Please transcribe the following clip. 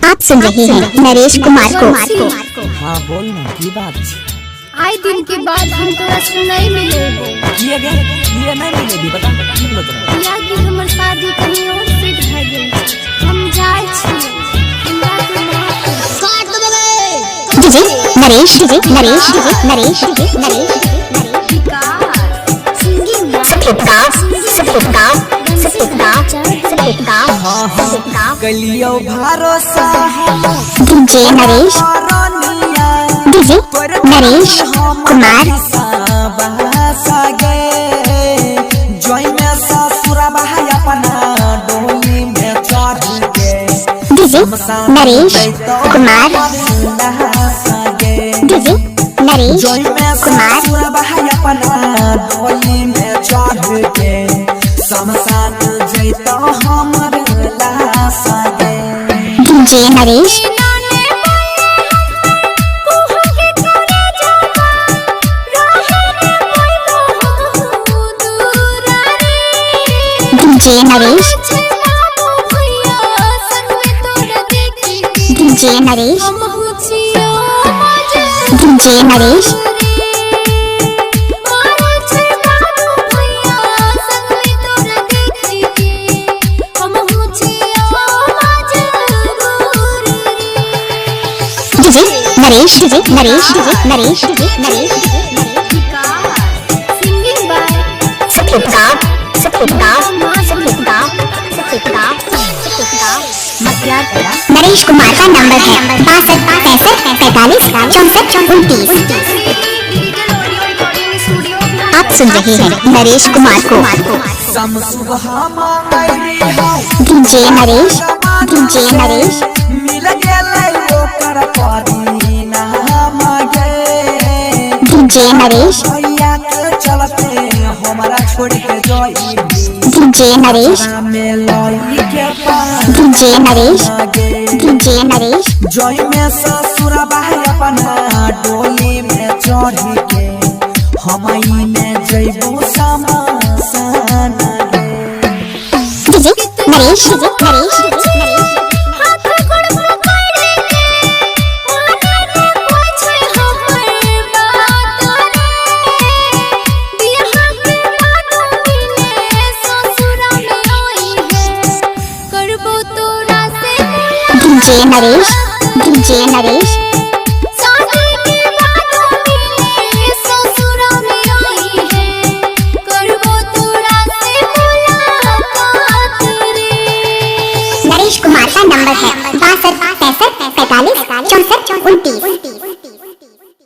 आप सुन रहे हैं नरेश कुमार को। हाँ बोल ना की बात आए दिन के बाद हम तोरा से नहीं मिले किए गए ये नहीं मिलेगी बता की बोलत रहा या कि हमर शादी कहीं और सेट भ गेल हम जाय छी हमरा के माफ कर DJ Naresh DJ Naresh DJ Naresh DJ Naresh singing कलियो भरोसा DJ Naresh DJ Naresh Kumar DJ Naresh Kumar DJ Naresh Kumar DJ Naresh DJ Naresh DJ Naresh DJ Naresh DJ Naresh DJ Naresh DJ Naresh DJ Naresh singing by Naresh Kumar का नंबर है 62 आप सुन रहे हैं नरेश कुमार को। DJ Naresh DJ Naresh DJ Naresh DJ Naresh DJ Naresh DJ Naresh जोई में ससुर भाई अपना डोली में चढ़ के हमई में जइबू समासान DJ Naresh DJ Naresh DJ Naresh DJ Naresh DJ Naresh Naresh Kumar का नंबर है 62 65 45 64 29।